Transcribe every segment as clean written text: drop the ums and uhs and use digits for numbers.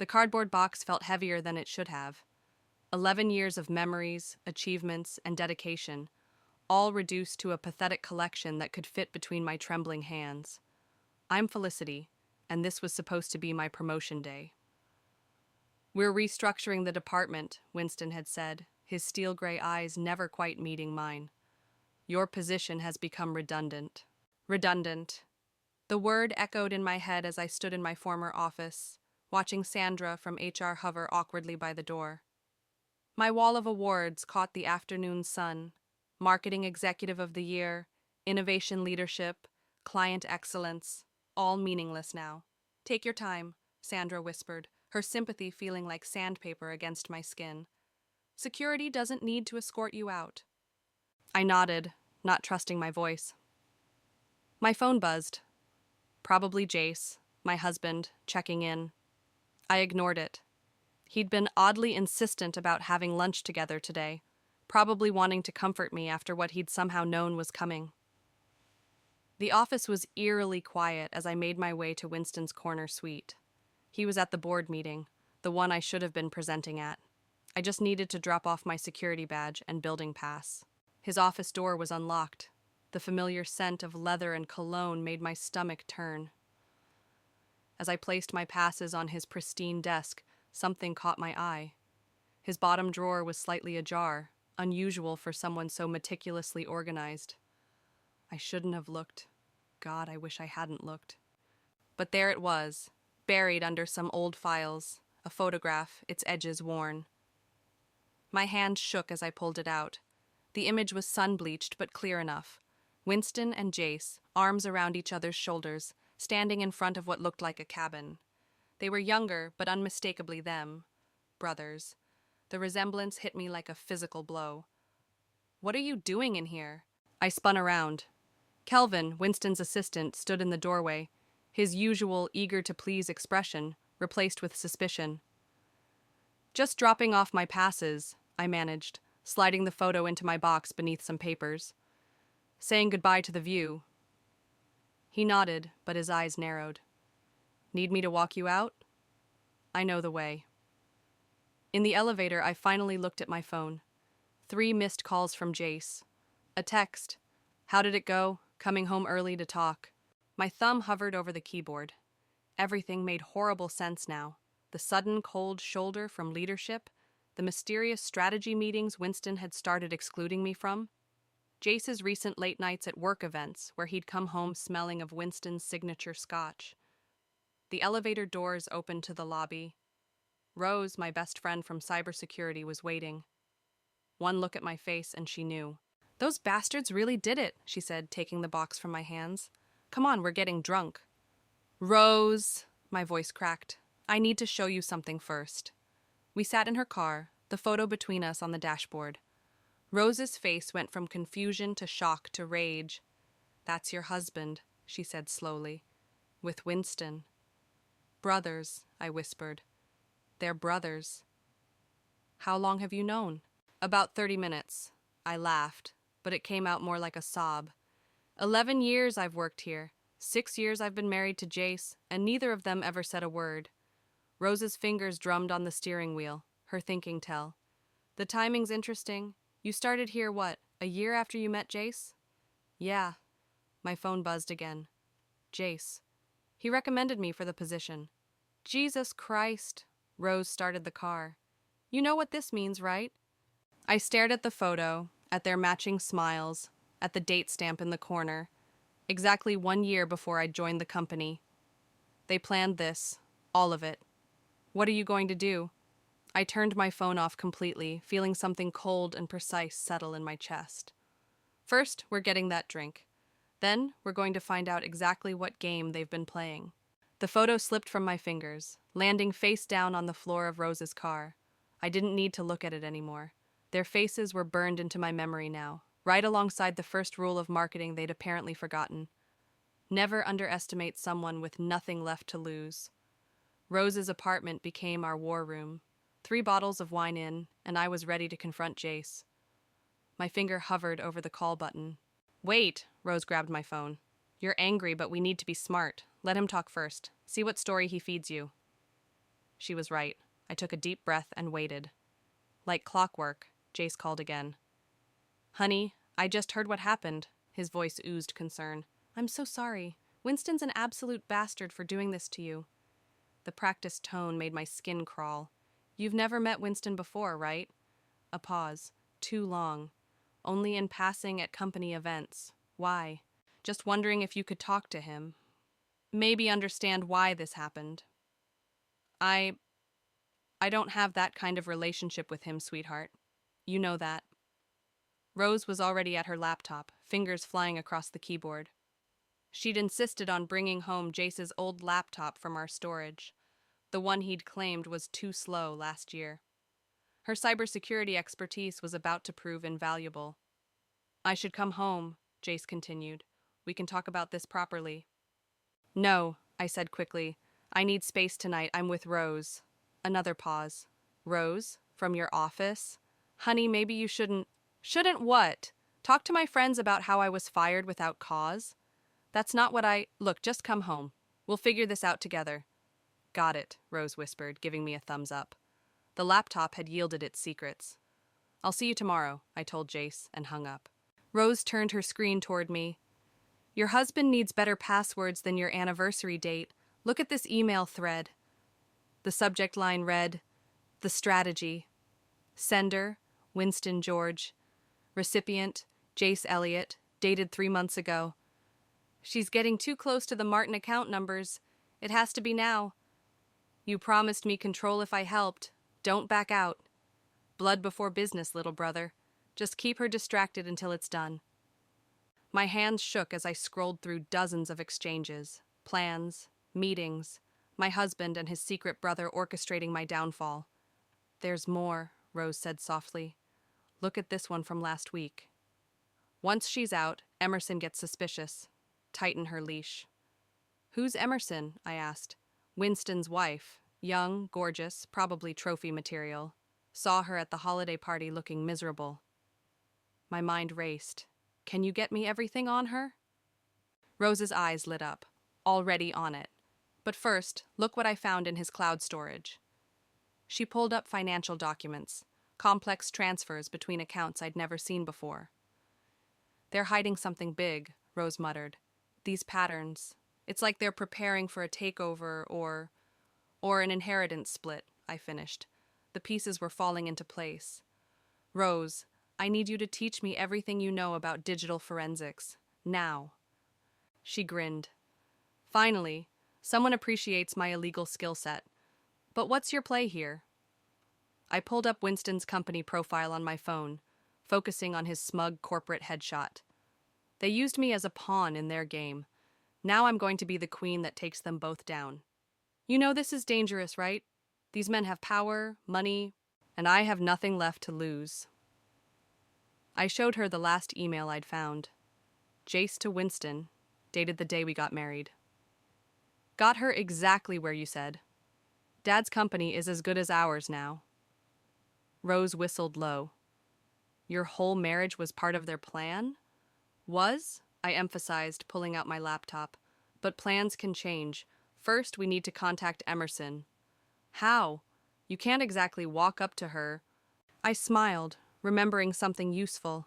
The cardboard box felt heavier than it should have. 11 years of memories, achievements, and dedication, all reduced to a pathetic collection that could fit between my trembling hands. I'm Felicity, and this was supposed to be my promotion day. "We're restructuring the department," Winston had said, his steel gray eyes never quite meeting mine. "Your position has become redundant." Redundant. The word echoed in my head as I stood in my former office, watching Sandra from HR hover awkwardly by the door. My wall of awards caught the afternoon sun: Marketing Executive of the Year, Innovation Leadership, Client Excellence, all meaningless now. "Take your time," Sandra whispered, her sympathy feeling like sandpaper against my skin. "Security doesn't need to escort you out." I nodded, not trusting my voice. My phone buzzed. Probably Jace, my husband, checking in. I ignored it. He'd been oddly insistent about having lunch together today, probably wanting to comfort me after what he'd somehow known was coming. The office was eerily quiet as I made my way to Winston's corner suite. He was at the board meeting, the one I should have been presenting at. I just needed to drop off my security badge and building pass. His office door was unlocked. The familiar scent of leather and cologne made my stomach turn. As I placed my passes on his pristine desk, something caught my eye. His bottom drawer was slightly ajar, unusual for someone so meticulously organized. I shouldn't have looked. God, I wish I hadn't looked. But there it was, buried under some old files, a photograph, its edges worn. My hand shook as I pulled it out. The image was sun-bleached but clear enough. Winston and Jace, arms around each other's shoulders, standing in front of what looked like a cabin. They were younger, but unmistakably them. Brothers. The resemblance hit me like a physical blow. "What are you doing in here?" I spun around. Kelvin, Winston's assistant, stood in the doorway, his usual eager-to-please expression replaced with suspicion. "Just dropping off my passes," I managed, sliding the photo into my box beneath some papers. "Saying goodbye to the view." He nodded, but his eyes narrowed. "Need me to walk you out?" "I know the way." In the elevator, I finally looked at my phone. 3 missed calls from Jace. A text. "How did it go? Coming home early to talk." My thumb hovered over the keyboard. Everything made horrible sense now. The sudden cold shoulder from leadership, the mysterious strategy meetings Winston had started excluding me from, Jace's recent late nights at work events where he'd come home smelling of Winston's signature scotch. The elevator doors opened to the lobby. Rose, my best friend from cybersecurity, was waiting. One look at my face and she knew. "Those bastards really did it," she said, taking the box from my hands. "Come on, we're getting drunk." "Rose," my voice cracked. "I need to show you something first." We sat in her car, the photo between us on the dashboard. Rose's face went from confusion to shock to rage. "That's your husband," she said slowly. "With Winston." "Brothers," I whispered. "They're brothers." "How long have you known?" "About 30 minutes. I laughed, but it came out more like a sob. 11 years I've worked here. 6 years I've been married to Jace, and neither of them ever said a word. Rose's fingers drummed on the steering wheel, her thinking tell. "The timing's interesting. You started here, what, a year after you met Jace?" "Yeah." My phone buzzed again. "Jace. He recommended me for the position." "Jesus Christ." Rose started the car. "You know what this means, right?" I stared at the photo, at their matching smiles, at the date stamp in the corner. Exactly 1 year before I joined the company. They planned this, all of it. "What are you going to do?" I turned my phone off completely, feeling something cold and precise settle in my chest. "First, we're getting that drink. Then, we're going to find out exactly what game they've been playing." The photo slipped from my fingers, landing face down on the floor of Rose's car. I didn't need to look at it anymore. Their faces were burned into my memory now, right alongside the first rule of marketing they'd apparently forgotten. Never underestimate someone with nothing left to lose. Rose's apartment became our war room. 3 bottles of wine in, and I was ready to confront Jace. My finger hovered over the call button. "Wait," Rose grabbed my phone. "You're angry, but we need to be smart. Let him talk first. See what story he feeds you." She was right. I took a deep breath and waited. Like clockwork, Jace called again. Honey, I just heard what happened. His voice oozed concern. I'm so sorry. Winston's an absolute bastard for doing this to you. The practiced tone made my skin crawl. You've never met Winston before, right? A pause. Too long. Only in passing at company events. Why? Just wondering if you could talk to him. Maybe understand why this happened. I don't have that kind of relationship with him, sweetheart. You know that. Rose was already at her laptop, fingers flying across the keyboard. She'd insisted on bringing home Jace's old laptop from our storage. The one he'd claimed was too slow last year. Her cybersecurity expertise was about to prove invaluable. I should come home, Jace continued. We can talk about this properly. No, I said quickly. I need space tonight. I'm with Rose. Another pause. Rose? From your office? Honey, maybe you shouldn't. Shouldn't what? Talk to my friends about how I was fired without cause? That's not what I. Look, just come home. We'll figure this out together. Got it, Rose whispered, giving me a thumbs up. The laptop had yielded its secrets. I'll see you tomorrow, I told Jace, and hung up. Rose turned her screen toward me. Your husband needs better passwords than your anniversary date. Look at this email thread. The subject line read, The Strategy. Sender, Winston George. Recipient, Jace Elliott, dated 3 months ago. She's getting too close to the Martin account numbers. It has to be now. You promised me control if I helped. Don't back out. Blood before business, little brother. Just keep her distracted until it's done. My hands shook as I scrolled through dozens of exchanges, plans, meetings, my husband and his secret brother orchestrating my downfall. There's more, Rose said softly. Look at this one from last week. Once she's out, Emerson gets suspicious. Tighten her leash. Who's Emerson? I asked. Winston's wife. Young, gorgeous, probably trophy material. Saw her at the holiday party looking miserable. My mind raced. Can you get me everything on her? Rose's eyes lit up. Already on it. But first, look what I found in his cloud storage. She pulled up financial documents, complex transfers between accounts I'd never seen before. They're hiding something big, Rose muttered. These patterns. It's like they're preparing for a takeover or an inheritance split, I finished. The pieces were falling into place. Rose, I need you to teach me everything you know about digital forensics. Now. She grinned. Finally, someone appreciates my illegal skill set. But what's your play here? I pulled up Winston's company profile on my phone, focusing on his smug corporate headshot. They used me as a pawn in their game. Now I'm going to be the queen that takes them both down. You know this is dangerous, right? These men have power, money, and I have nothing left to lose. I showed her the last email I'd found. Jace to Winston, dated the day we got married. Got her exactly where you said. Dad's company is as good as ours now. Rose whistled low. Your whole marriage was part of their plan? Was? I emphasized, pulling out my laptop. But plans can change. First, we need to contact Emerson. How? You can't exactly walk up to her. I smiled, remembering something useful.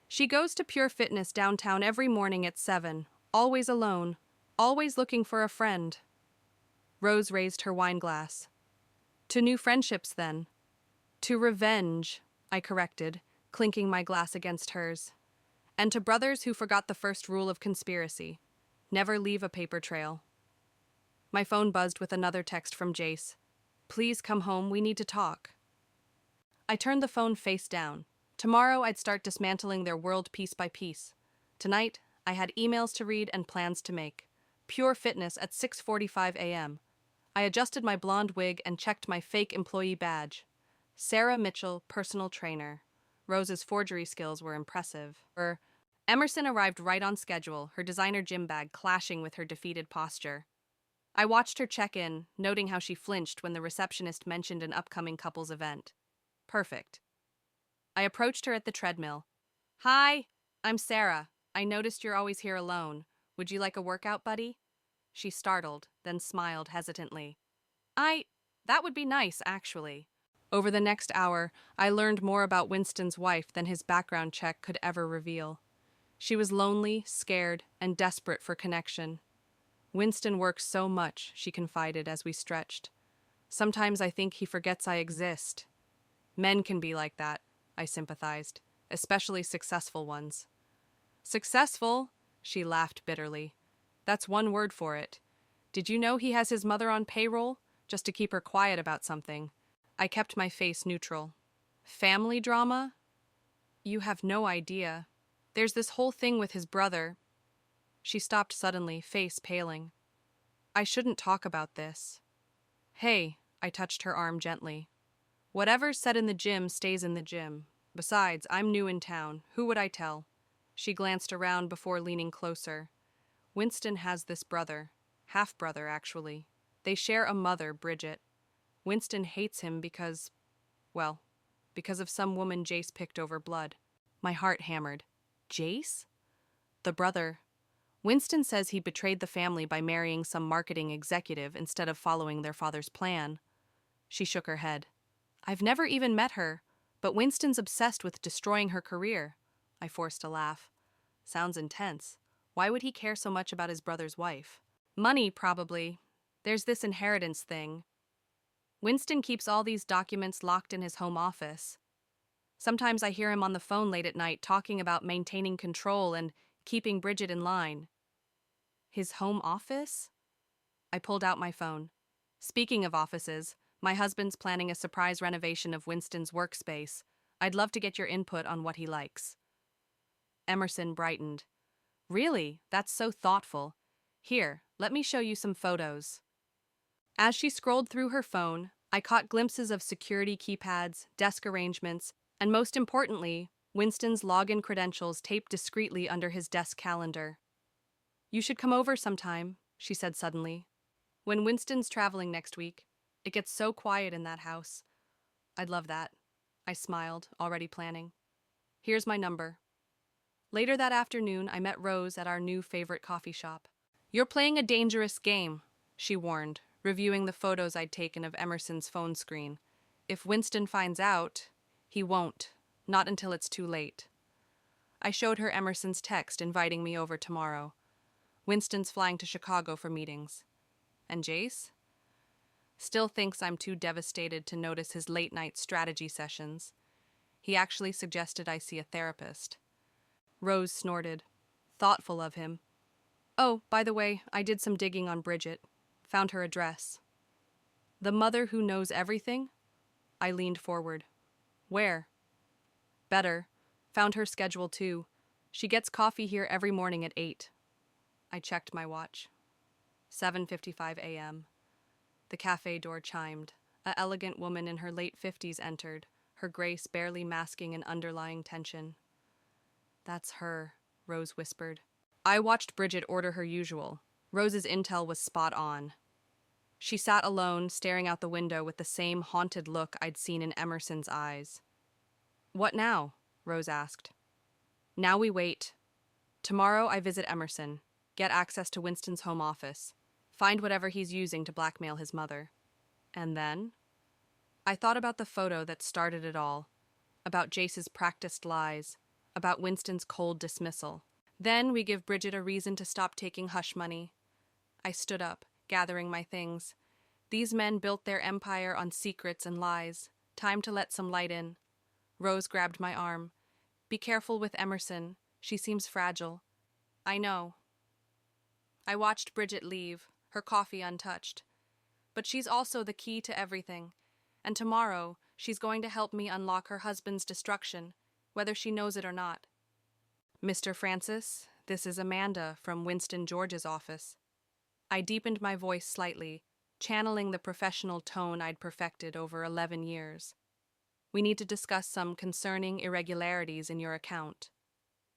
She goes to Pure Fitness downtown every morning at 7, always alone, always looking for a friend. Rose raised her wine glass. To new friendships, then. To revenge, I corrected, clinking my glass against hers. And to brothers who forgot the first rule of conspiracy. Never leave a paper trail. My phone buzzed with another text from Jace. Please come home, we need to talk. I turned the phone face down. Tomorrow I'd start dismantling their world piece by piece. Tonight, I had emails to read and plans to make. Pure Fitness at 6:45 a.m. I adjusted my blonde wig and checked my fake employee badge. Sarah Mitchell, personal trainer. Rose's forgery skills were impressive. Emerson arrived right on schedule, her designer gym bag clashing with her defeated posture. I watched her check in, noting how she flinched when the receptionist mentioned an upcoming couples event. Perfect. I approached her at the treadmill. Hi, I'm Sarah. I noticed you're always here alone. Would you like a workout, buddy? She startled, then smiled hesitantly. That would be nice, actually. Over the next hour, I learned more about Winston's wife than his background check could ever reveal. She was lonely, scared, and desperate for connection. Winston works so much, she confided as we stretched. Sometimes I think he forgets I exist. Men can be like that, I sympathized, especially successful ones. Successful? She laughed bitterly. That's one word for it. Did you know he has his mother on payroll? Just to keep her quiet about something. I kept my face neutral. Family drama? You have no idea. There's this whole thing with his brother. She stopped suddenly, face paling. I shouldn't talk about this. Hey, I touched her arm gently. Whatever's said in the gym stays in the gym. Besides, I'm new in town. Who would I tell? She glanced around before leaning closer. Winston has this brother. Half-brother, actually. They share a mother, Bridget. Winston hates him because of some woman Jace picked over blood. My heart hammered. Jace? The brother. Winston says he betrayed the family by marrying some marketing executive instead of following their father's plan. She shook her head. I've never even met her, but Winston's obsessed with destroying her career. I forced a laugh. Sounds intense. Why would he care so much about his brother's wife? Money, probably. There's this inheritance thing. Winston keeps all these documents locked in his home office. Sometimes I hear him on the phone late at night talking about maintaining control and keeping Bridget in line. His home office? I pulled out my phone. Speaking of offices, my husband's planning a surprise renovation of Winston's workspace. I'd love to get your input on what he likes. Emerson brightened. Really? That's so thoughtful. Here, let me show you some photos. As she scrolled through her phone, I caught glimpses of security keypads, desk arrangements, and most importantly, Winston's login credentials taped discreetly under his desk calendar. You should come over sometime, she said suddenly. When Winston's traveling next week, it gets so quiet in that house. I'd love that. I smiled, already planning. Here's my number. Later that afternoon, I met Rose at our new favorite coffee shop. You're playing a dangerous game, she warned, reviewing the photos I'd taken of Emerson's phone screen. If Winston finds out, he won't. Not until it's too late. I showed her Emerson's text inviting me over tomorrow. Winston's flying to Chicago for meetings. And Jace? Still thinks I'm too devastated to notice his late-night strategy sessions. He actually suggested I see a therapist. Rose snorted. Thoughtful of him. Oh, by the way, I did some digging on Bridget. Found her address. The mother who knows everything? I leaned forward. Where? Better. Found her schedule too. She gets coffee here every morning at 8. I checked my watch. 7:55 a.m. The cafe door chimed. An elegant woman in her late 50s entered, her grace barely masking an underlying tension. That's her, Rose whispered. I watched Bridget order her usual. Rose's intel was spot on. She sat alone, staring out the window with the same haunted look I'd seen in Emerson's eyes. What now? Rose asked. Now we wait. Tomorrow I visit Emerson, get access to Winston's home office, find whatever he's using to blackmail his mother. And then? I thought about the photo that started it all, about Jace's practiced lies, about Winston's cold dismissal. Then we give Bridget a reason to stop taking hush money. I stood up, gathering my things. These men built their empire on secrets and lies. Time to let some light in. Rose grabbed my arm. Be careful with Emerson. She seems fragile. I know. I watched Bridget leave, her coffee untouched. But she's also the key to everything. And tomorrow, she's going to help me unlock her husband's destruction, whether she knows it or not. Mr. Francis, this is Amanda from Winston George's office. I deepened my voice slightly, channeling the professional tone I'd perfected over 11 years. We need to discuss some concerning irregularities in your account.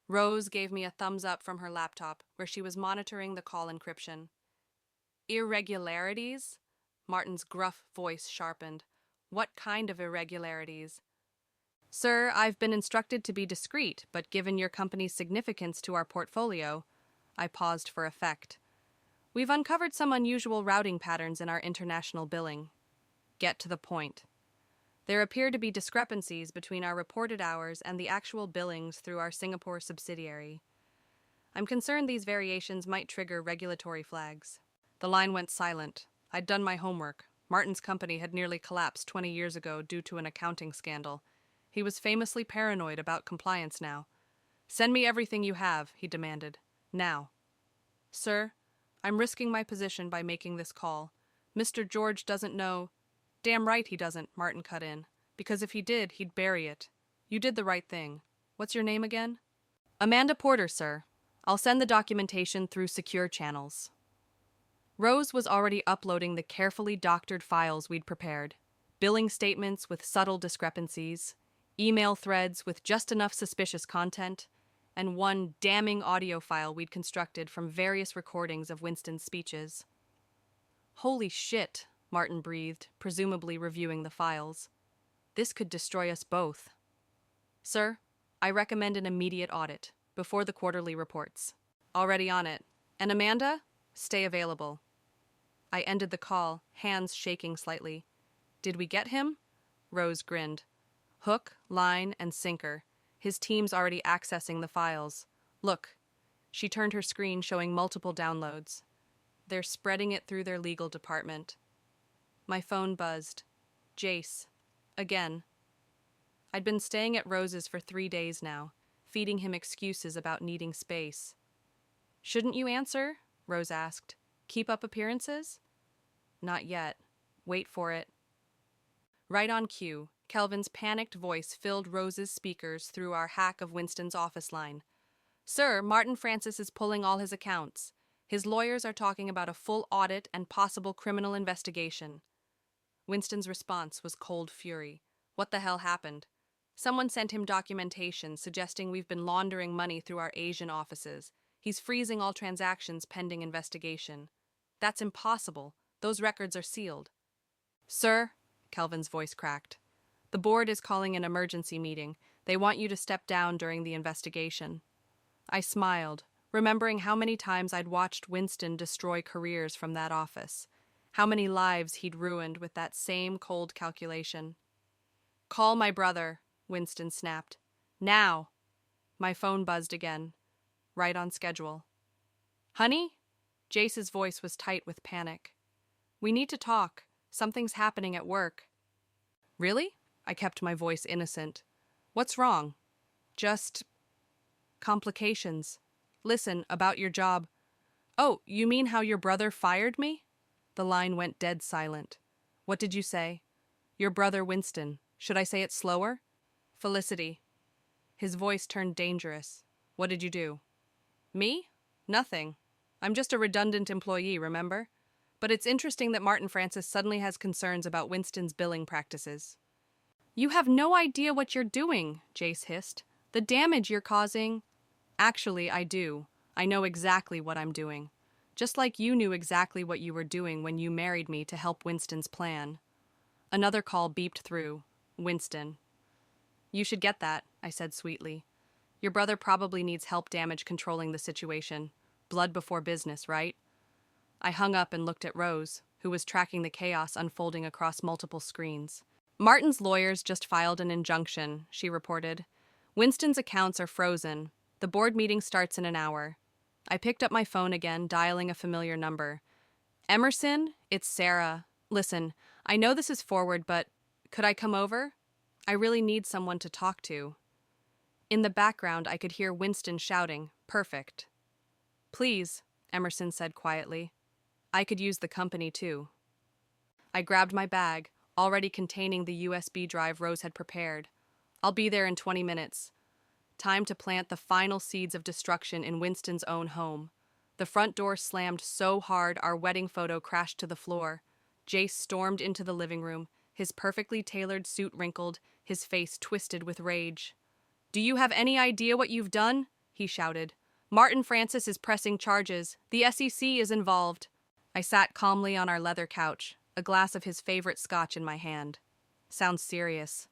Rose gave me a thumbs up from her laptop, where she was monitoring the call encryption. Irregularities? Martin's gruff voice sharpened. What kind of irregularities? Sir, I've been instructed to be discreet, but given your company's significance to our portfolio, I paused for effect. We've uncovered some unusual routing patterns in our international billing. Get to the point. There appear to be discrepancies between our reported hours and the actual billings through our Singapore subsidiary. I'm concerned these variations might trigger regulatory flags. The line went silent. I'd done my homework. Martin's company had nearly collapsed 20 years ago due to an accounting scandal. He was famously paranoid about compliance now. "Send me everything you have," he demanded. "Now." "Sir, I'm risking my position by making this call. Mr. George doesn't know—" "Damn right he doesn't," Martin cut in. "Because if he did, he'd bury it. You did the right thing. What's your name again?" "Amanda Porter, sir. I'll send the documentation through secure channels." Rose was already uploading the carefully doctored files we'd prepared. Billing statements with subtle discrepancies, email threads with just enough suspicious content, and one damning audio file we'd constructed from various recordings of Winston's speeches. "Holy shit," Martin breathed, presumably reviewing the files. "This could destroy us both." "Sir, I recommend an immediate audit, before the quarterly reports." "Already on it. And Amanda? Stay available." I ended the call, hands shaking slightly. "Did we get him?" Rose grinned. "Hook, line, and sinker. His team's already accessing the files. Look." She turned her screen showing multiple downloads. "They're spreading it through their legal department." My phone buzzed. Jace. Again. I'd been staying at Rose's for 3 days now, feeding him excuses about needing space. "Shouldn't you answer?" Rose asked. "Keep up appearances?" "Not yet. Wait for it." Right on cue, Kelvin's panicked voice filled Rose's speakers through our hack of Winston's office line. "Sir, Martin Francis is pulling all his accounts. His lawyers are talking about a full audit and possible criminal investigation." Winston's response was cold fury. What the hell happened? "Someone sent him documentation suggesting we've been laundering money through our Asian offices. He's freezing all transactions pending investigation." "That's impossible. Those records are sealed." "Sir," Kelvin's voice cracked, "the board is calling an emergency meeting. They want you to step down during the investigation." I smiled, remembering how many times I'd watched Winston destroy careers from that office, how many lives he'd ruined with that same cold calculation. "Call my brother," Winston snapped. "Now!" My phone buzzed again. Right on schedule. "Honey?" Jace's voice was tight with panic. "We need to talk. Something's happening at work." "Really?" I kept my voice innocent. "What's wrong?" "Just complications. Listen, about your job." "Oh, you mean how your brother fired me?" The line went dead silent. "What did you say?" "Your brother Winston. Should I say it slower?" "Felicity." His voice turned dangerous. "What did you do?" "Me? Nothing. I'm just a redundant employee, remember? But it's interesting that Martin Francis suddenly has concerns about Winston's billing practices." "You have no idea what you're doing," Jace hissed. "The damage you're causing—" "Actually, I do. I know exactly what I'm doing. Just like you knew exactly what you were doing when you married me to help Winston's plan." Another call beeped through. Winston. "You should get that," I said sweetly. "Your brother probably needs help damage controlling the situation. Blood before business, right?" I hung up and looked at Rose, who was tracking the chaos unfolding across multiple screens. "Martin's lawyers just filed an injunction," she reported. "Winston's accounts are frozen. The board meeting starts in an hour." I picked up my phone again, dialing a familiar number. "Emerson, it's Sarah. Listen, I know this is forward, but could I come over? I really need someone to talk to." In the background, I could hear Winston shouting, "Perfect." "Please," Emerson said quietly. "I could use the company too." I grabbed my bag, already containing the USB drive Rose had prepared. "I'll be there in 20 minutes. Time to plant the final seeds of destruction in Winston's own home. The front door slammed so hard our wedding photo crashed to the floor. Jace stormed into the living room, his perfectly tailored suit wrinkled, his face twisted with rage. "Do you have any idea what you've done?" he shouted. "Martin Francis is pressing charges. The SEC is involved." I sat calmly on our leather couch, a glass of his favorite scotch in my hand. "Sounds serious.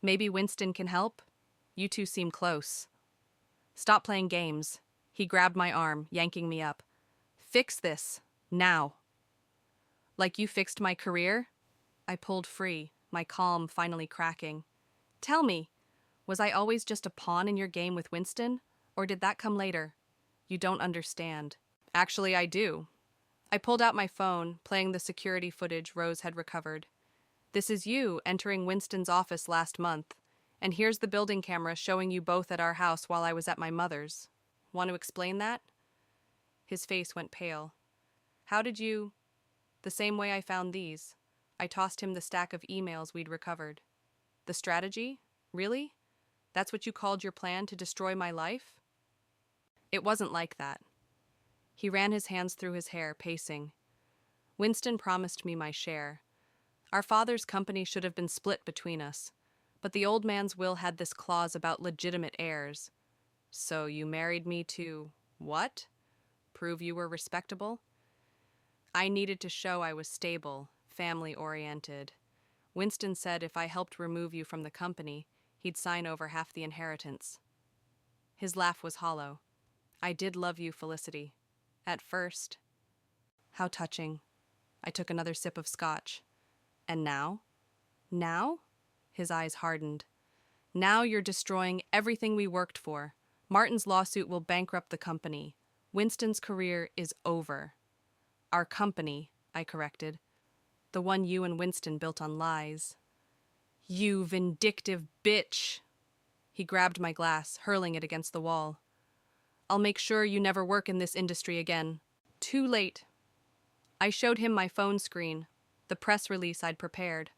Maybe Winston can help? You two seem close." "Stop playing games." He grabbed my arm, yanking me up. "Fix this. Now." "Like you fixed my career?" I pulled free, my calm finally cracking. Tell me, was I always just a pawn in your game with Winston? Or did that come later? You don't understand. Actually, I do. I pulled out my phone, playing the security footage Rose had recovered. This is you entering Winston's office last month, and here's the building camera showing you both at our house while I was at my mother's. Want to explain that? His face went pale. How did you... The same way I found these. I tossed him the stack of emails we'd recovered. The strategy? Really? That's what you called your plan to destroy my life? It wasn't like that. He ran his hands through his hair, pacing. Winston promised me my share. Our father's company should have been split between us, but the old man's will had this clause about legitimate heirs. So you married me to... what? Prove you were respectable? I needed to show I was stable, family-oriented. Winston said if I helped remove you from the company, he'd sign over half the inheritance. His laugh was hollow. I did love you, Felicity. At first. How touching. I took another sip of scotch. And now? Now? His eyes hardened. Now you're destroying everything we worked for. Martin's lawsuit will bankrupt the company. Winston's career is over. Our company, I corrected. The one you and Winston built on lies. You vindictive bitch! He grabbed my glass, hurling it against the wall. I'll make sure you never work in this industry again. Too late. I showed him my phone screen, the press release I'd prepared.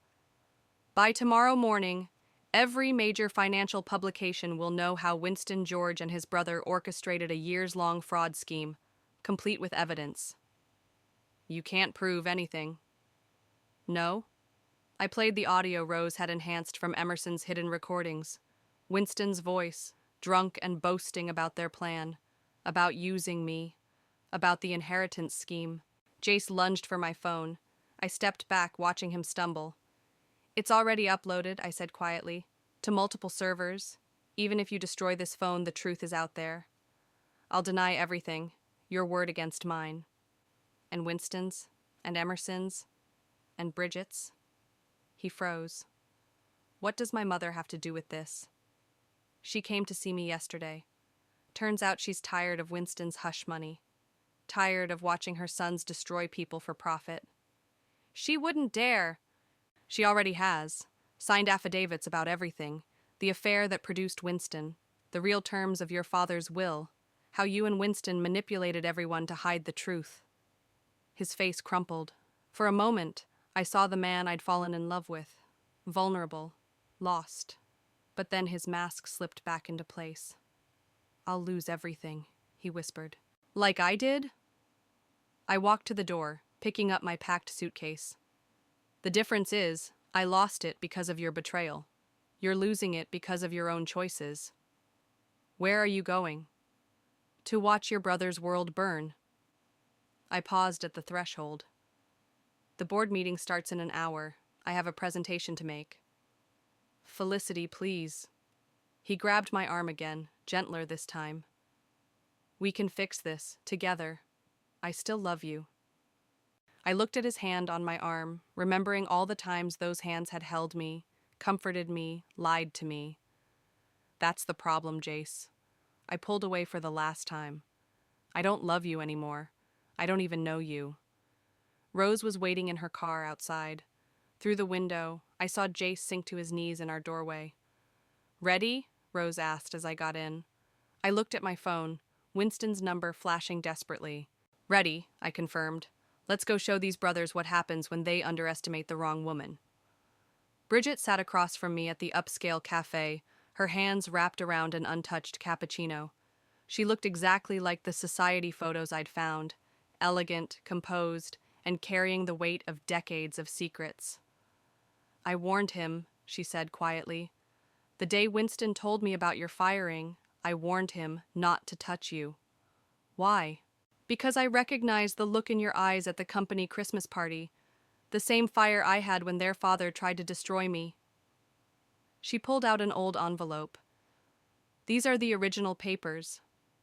By tomorrow morning, every major financial publication will know how Winston George and his brother orchestrated a years-long fraud scheme, complete with evidence. You can't prove anything. No? I played the audio Rose had enhanced from Emerson's hidden recordings. Winston's voice, drunk and boasting about their plan, about using me, about the inheritance scheme. Jace lunged for my phone. I stepped back, watching him stumble. It's already uploaded, I said quietly, to multiple servers. Even if you destroy this phone, the truth is out there. I'll deny everything, your word against mine. And Winston's, and Emerson's, and Bridget's. He froze. What does my mother have to do with this? She came to see me yesterday. Turns out she's tired of Winston's hush money. Tired of watching her sons destroy people for profit. She wouldn't dare. She already has. Signed affidavits about everything. The affair that produced Winston. The real terms of your father's will. How you and Winston manipulated everyone to hide the truth. His face crumpled. For a moment, I saw the man I'd fallen in love with. Vulnerable. Lost. But then his mask slipped back into place. I'll lose everything, he whispered. Like I did? I walked to the door, picking up my packed suitcase. The difference is, I lost it because of your betrayal. You're losing it because of your own choices. Where are you going? To watch your brother's world burn. I paused at the threshold. The board meeting starts in an hour. I have a presentation to make. Felicity, please. He grabbed my arm again, gentler this time. We can fix this, together. I still love you. I looked at his hand on my arm, remembering all the times those hands had held me, comforted me, lied to me. That's the problem, Jace. I pulled away for the last time. I don't love you anymore. I don't even know you. Rose was waiting in her car outside. Through the window, I saw Jace sink to his knees in our doorway. Ready? Rose asked as I got in. I looked at my phone, Winston's number flashing desperately. Ready, I confirmed. Let's go show these brothers what happens when they underestimate the wrong woman. Bridget sat across from me at the upscale cafe, her hands wrapped around an untouched cappuccino. She looked exactly like the society photos I'd found, elegant, composed, and carrying the weight of decades of secrets. I warned him, she said quietly. The day Winston told me about your firing, I warned him not to touch you. Why? Because I recognized the look in your eyes at the company Christmas party, the same fire I had when their father tried to destroy me. She pulled out an old envelope. These are the original papers,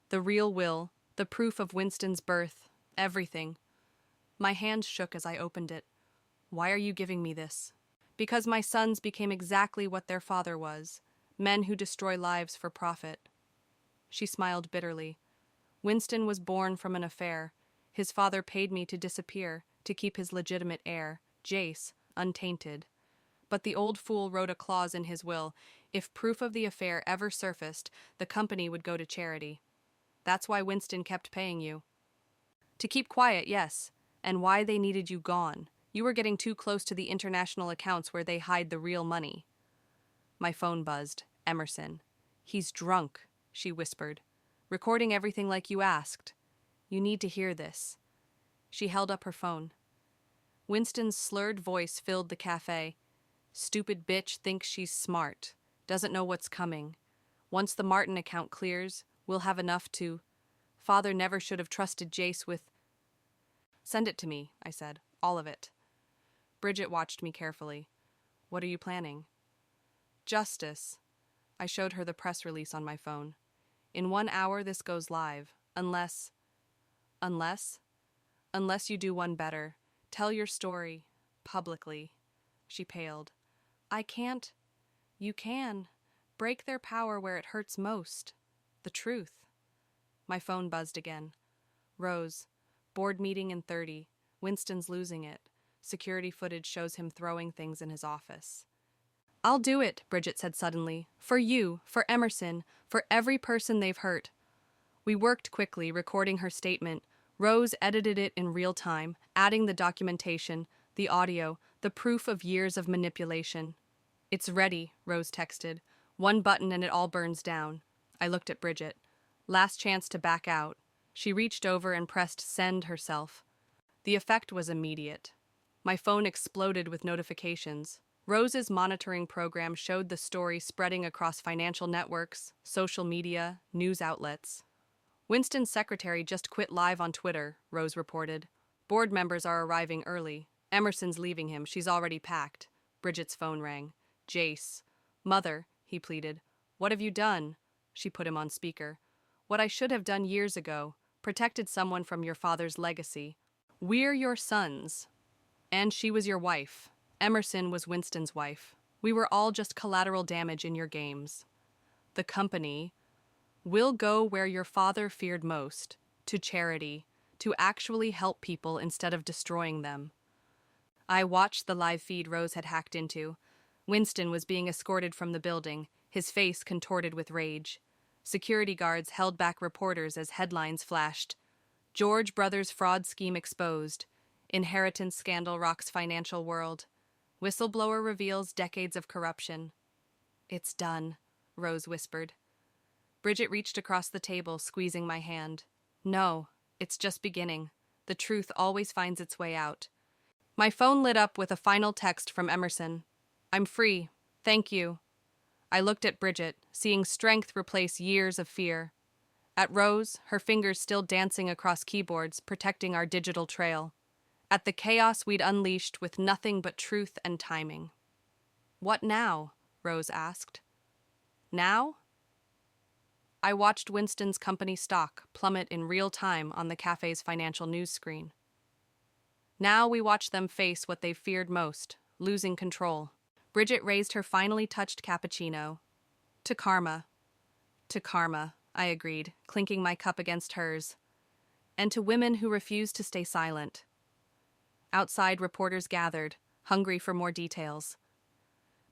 the real will, the proof of Winston's birth, everything. My hand shook as I opened it. Why are you giving me this? Because my sons became exactly what their father was, men who destroy lives for profit. She smiled bitterly. Winston was born from an affair. His father paid me to disappear, to keep his legitimate heir, Jace, untainted. But the old fool wrote a clause in his will. If proof of the affair ever surfaced, the company would go to charity. That's why Winston kept paying you. To keep quiet, yes, and why they needed you gone. You were getting too close to the international accounts where they hide the real money. My phone buzzed. Emerson. He's drunk, she whispered. Recording everything like you asked. You need to hear this. She held up her phone. Winston's slurred voice filled the cafe. Stupid bitch thinks she's smart. Doesn't know what's coming. Once the Martin account clears, we'll have enough to... Father never should have trusted Jace with... Send it to me, I said. All of it. Bridget watched me carefully. What are you planning? Justice. I showed her the press release on my phone. In 1 hour, this goes live. Unless... Unless you do one better. Tell your story. Publicly. She paled. I can't. You can. Break their power where it hurts most. The truth. My phone buzzed again. Rose. Board meeting in 30. Winston's losing it. Security footage shows him throwing things in his office. I'll do it, Bridget said suddenly. For you, for Emerson, for every person they've hurt. We worked quickly, recording her statement. Rose edited it in real time, adding the documentation, the audio, the proof of years of manipulation. It's ready, Rose texted. One button and it all burns down. I looked at Bridget. Last chance to back out. She reached over and pressed send herself. The effect was immediate. My phone exploded with notifications. Rose's monitoring program showed the story spreading across financial networks, social media, news outlets. Winston's secretary just quit live on Twitter, Rose reported. Board members are arriving early. Emerson's leaving him. She's already packed. Bridget's phone rang. Jace. Mother, he pleaded. What have you done? She put him on speaker. What I should have done years ago. Protected someone from your father's legacy. We're your sons. And she was your wife. Emerson was Winston's wife. We were all just collateral damage in your games. The company will go where your father feared most, to charity, to actually help people instead of destroying them. I watched the live feed Rose had hacked into. Winston was being escorted from the building, his face contorted with rage. Security guards held back reporters as headlines flashed. George Brothers fraud scheme exposed. Inheritance scandal rocks financial world. Whistleblower reveals decades of corruption. It's done, Rose whispered. Bridget reached across the table, squeezing my hand. No, it's just beginning. The truth always finds its way out. My phone lit up with a final text from Emerson. I'm free. Thank you. I looked at Bridget, seeing strength replace years of fear. At Rose, her fingers still dancing across keyboards, protecting our digital trail. At the chaos we'd unleashed with nothing but truth and timing. What now? Rose asked. Now? I watched Winston's company stock plummet in real time on the cafe's financial news screen. Now we watch them face what they feared most, losing control. Bridget raised her finely touched cappuccino. To karma. To karma, I agreed, clinking my cup against hers. And to women who refuse to stay silent. Outside, reporters gathered, hungry for more details.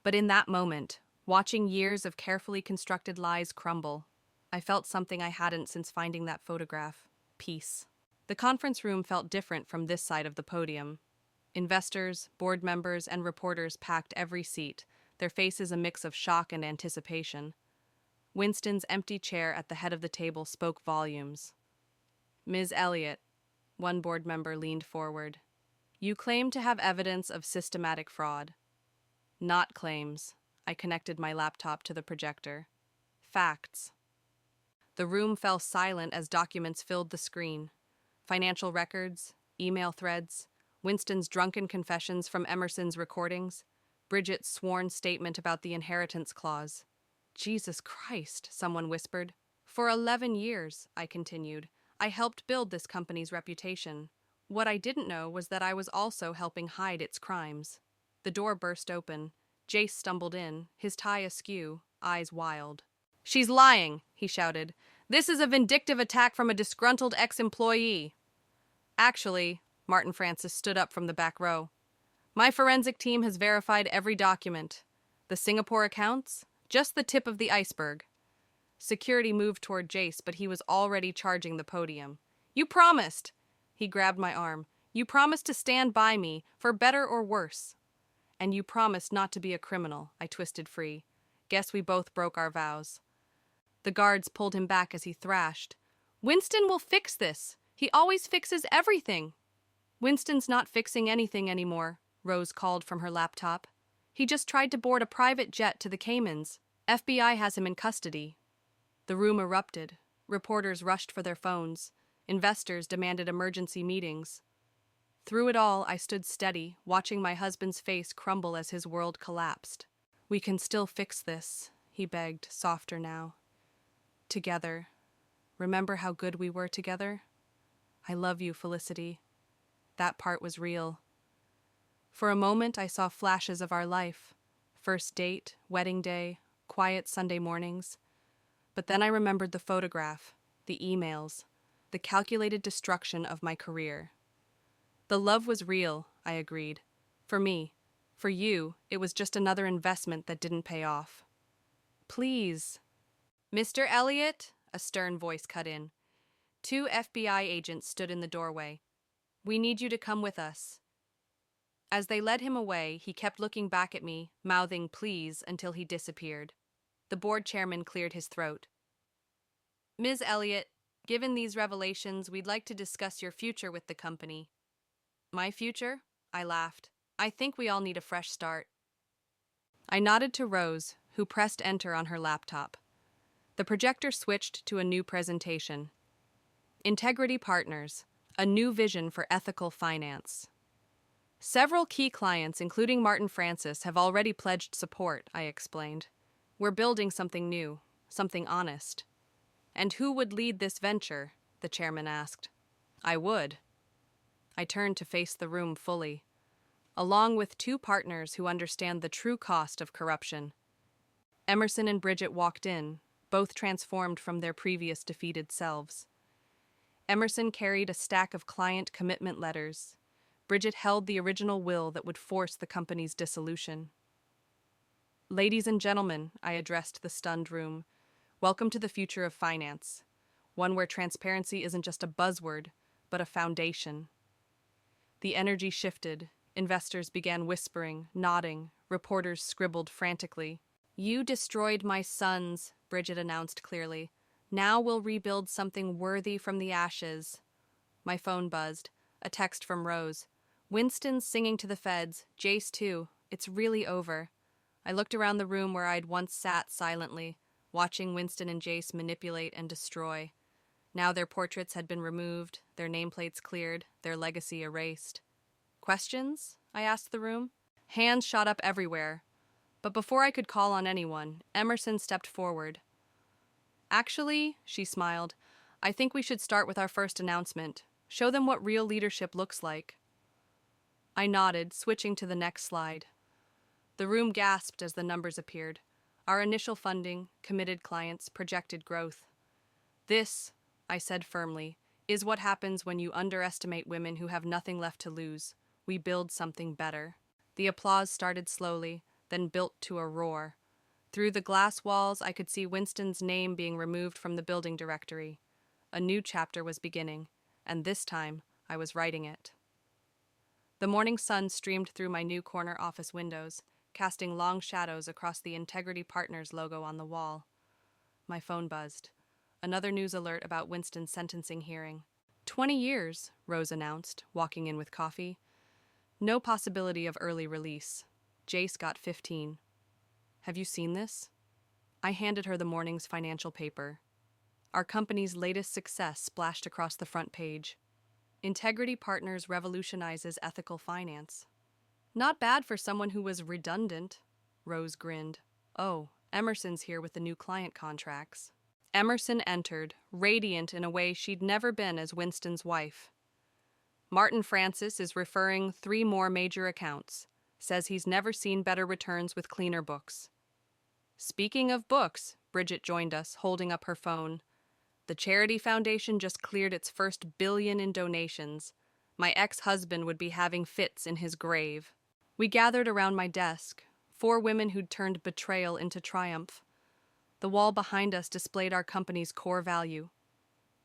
But in that moment, watching years of carefully constructed lies crumble, I felt something I hadn't since finding that photograph. Peace. The conference room felt different from this side of the podium. Investors, board members, and reporters packed every seat, their faces a mix of shock and anticipation. Winston's empty chair at the head of the table spoke volumes. Ms. Elliott, one board member leaned forward. You claim to have evidence of systematic fraud. Not claims. I connected my laptop to the projector. Facts. The room fell silent as documents filled the screen. Financial records, email threads, Winston's drunken confessions from Emerson's recordings, Bridget's sworn statement about the inheritance clause. Jesus Christ, someone whispered. For 11 years, I continued, I helped build this company's reputation. What I didn't know was that I was also helping hide its crimes. The door burst open. Jace stumbled in, his tie askew, eyes wild. "She's lying," he shouted. "This is a vindictive attack from a disgruntled ex-employee." "Actually," Martin Francis stood up from the back row, "my forensic team has verified every document. The Singapore accounts? Just the tip of the iceberg." Security moved toward Jace, but he was already charging the podium. "You promised!" He grabbed my arm. "You promised to stand by me, for better or worse." "And you promised not to be a criminal," I twisted free. Guess we both broke our vows. The guards pulled him back as he thrashed. "Winston will fix this. He always fixes everything." "Winston's not fixing anything anymore," Rose called from her laptop. "He just tried to board a private jet to the Caymans. FBI has him in custody." The room erupted. Reporters rushed for their phones. Investors demanded emergency meetings. Through it all, I stood steady, watching my husband's face crumble as his world collapsed. "We can still fix this," he begged, softer now. "Together. Remember how good we were together? I love you, Felicity." That part was real. For a moment, I saw flashes of our life. First date, wedding day, quiet Sunday mornings. But then I remembered the photograph, the emails, the calculated destruction of my career. The love was real, I agreed. For me. For you, it was just another investment that didn't pay off. "Please." "Mr. Elliott," a stern voice cut in. Two FBI agents stood in the doorway. "We need you to come with us." As they led him away, he kept looking back at me, mouthing "please" until he disappeared. The board chairman cleared his throat. "Ms. Elliott, given these revelations, we'd like to discuss your future with the company." "My future?" I laughed. "I think we all need a fresh start." I nodded to Rose, who pressed enter on her laptop. The projector switched to a new presentation. Integrity Partners, a new vision for ethical finance. "Several key clients, including Martin Francis, have already pledged support," I explained. "We're building something new, something honest." "And who would lead this venture?" the chairman asked. "I would." I turned to face the room fully, along with two partners who understand the true cost of corruption. Emerson and Bridget walked in, both transformed from their previous defeated selves. Emerson carried a stack of client commitment letters. Bridget held the original will that would force the company's dissolution. "Ladies and gentlemen," I addressed the stunned room, "welcome to the future of finance, one where transparency isn't just a buzzword, but a foundation." The energy shifted. Investors began whispering, nodding. Reporters scribbled frantically. "You destroyed my sons," Bridget announced clearly. "Now we'll rebuild something worthy from the ashes." My phone buzzed. A text from Rose. "Winston's singing to the feds. Jace too. It's really over." I looked around the room where I'd once sat silently, watching Winston and Jace manipulate and destroy. Now their portraits had been removed, their nameplates cleared, their legacy erased. "Questions?" I asked the room. Hands shot up everywhere. But before I could call on anyone, Emerson stepped forward. "Actually," she smiled, "I think we should start with our first announcement. Show them what real leadership looks like." I nodded, switching to the next slide. The room gasped as the numbers appeared. Our initial funding, committed clients, projected growth. "This," I said firmly, "is what happens when you underestimate women who have nothing left to lose. We build something better." The applause started slowly, then built to a roar. Through the glass walls, I could see Winston's name being removed from the building directory. A new chapter was beginning, and this time, I was writing it. The morning sun streamed through my new corner office windows, casting long shadows across the Integrity Partners logo on the wall. My phone buzzed. Another news alert about Winston's sentencing hearing. 20 years, Rose announced, walking in with coffee. No possibility of early release. Jace got 15. "Have you seen this?" I handed her the morning's financial paper. Our company's latest success splashed across the front page. Integrity Partners revolutionizes ethical finance. "Not bad for someone who was redundant," Rose grinned. "Oh, Emerson's here with the new client contracts." Emerson entered, radiant in a way she'd never been as Winston's wife. Martin Francis is referring 3 more major accounts. Says he's never seen better returns with cleaner books. Speaking of books, Bridget joined us, holding up her phone. The charity foundation just cleared its first billion in donations. My ex-husband would be having fits in his grave. We gathered around my desk, 4 women who'd turned betrayal into triumph. The wall behind us displayed our company's core value.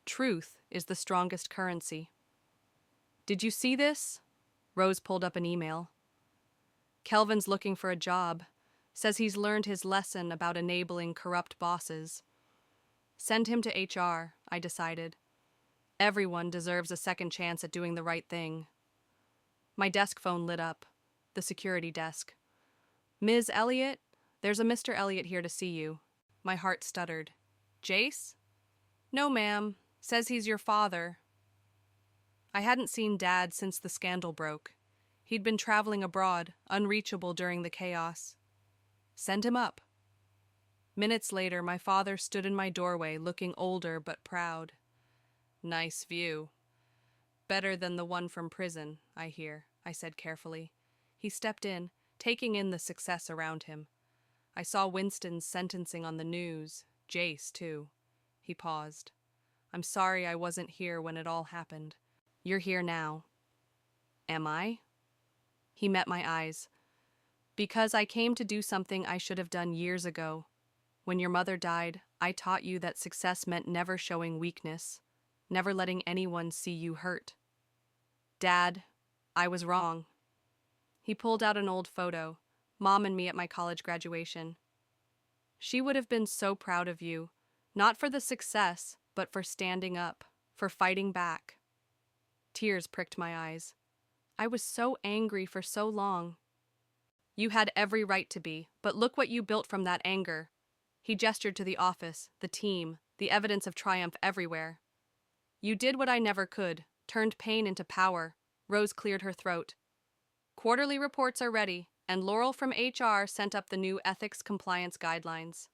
Truth is the strongest currency. Did you see this? Rose pulled up an email. Kelvin's looking for a job. Says he's learned his lesson about enabling corrupt bosses. Send him to HR, I decided. Everyone deserves a second chance at doing the right thing. My desk phone lit up. The security desk. Ms. Elliott, there's a Mr. Elliott here to see you. My heart stuttered. Jace? No, ma'am. Says he's your father. I hadn't seen Dad since the scandal broke. He'd been traveling abroad, unreachable during the chaos. Send him up. Minutes later, my father stood in my doorway, looking older but proud. Nice view. Better than the one from prison, I hear, I said carefully. He stepped in, taking in the success around him. I saw Winston's sentencing on the news, Jace, too. He paused. I'm sorry I wasn't here when it all happened. You're here now. Am I? He met my eyes. Because I came to do something I should have done years ago. When your mother died, I taught you that success meant never showing weakness, never letting anyone see you hurt. Dad, I was wrong. He pulled out an old photo, Mom and me at my college graduation. She would have been so proud of you, not for the success, but for standing up, for fighting back. Tears pricked my eyes. I was so angry for so long. You had every right to be, but look what you built from that anger. He gestured to the office, the team, the evidence of triumph everywhere. You did what I never could, turned pain into power. Rose cleared her throat. Quarterly reports are ready, and Laurel from HR sent up the new ethics compliance guidelines.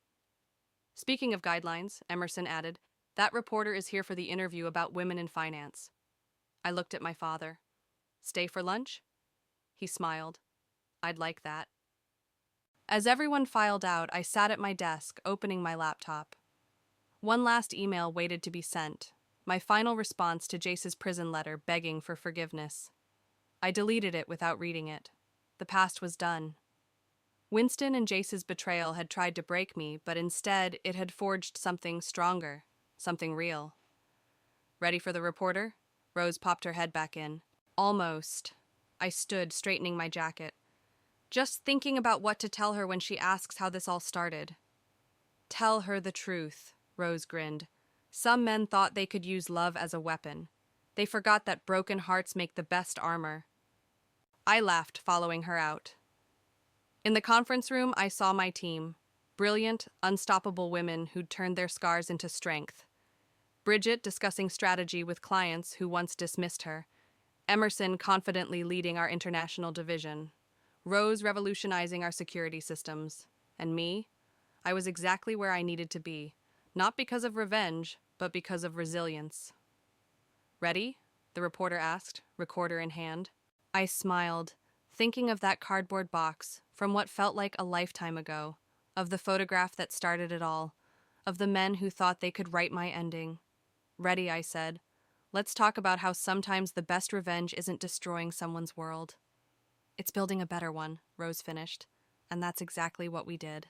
Speaking of guidelines, Emerson added, that reporter is here for the interview about women in finance. I looked at my father. Stay for lunch? He smiled. I'd like that. As everyone filed out, I sat at my desk, opening my laptop. One last email waited to be sent, my final response to Jace's prison letter begging for forgiveness. I deleted it without reading it. The past was done. Winston and Jace's betrayal had tried to break me, but instead it had forged something stronger, something real. Ready for the reporter? Rose popped her head back in. Almost. I stood, straightening my jacket. Just thinking about what to tell her when she asks how this all started. Tell her the truth, Rose grinned. Some men thought they could use love as a weapon. They forgot that broken hearts make the best armor. I laughed, following her out. In the conference room, I saw my team. Brilliant, unstoppable women who'd turned their scars into strength. Bridget discussing strategy with clients who once dismissed her. Emerson confidently leading our international division. Rose revolutionizing our security systems. And me? I was exactly where I needed to be. Not because of revenge, but because of resilience. Ready? The reporter asked, recorder in hand. I smiled, thinking of that cardboard box from what felt like a lifetime ago, of the photograph that started it all, of the men who thought they could write my ending. Ready, I said. Let's talk about how sometimes the best revenge isn't destroying someone's world. It's building a better one, Rose finished, and that's exactly what we did.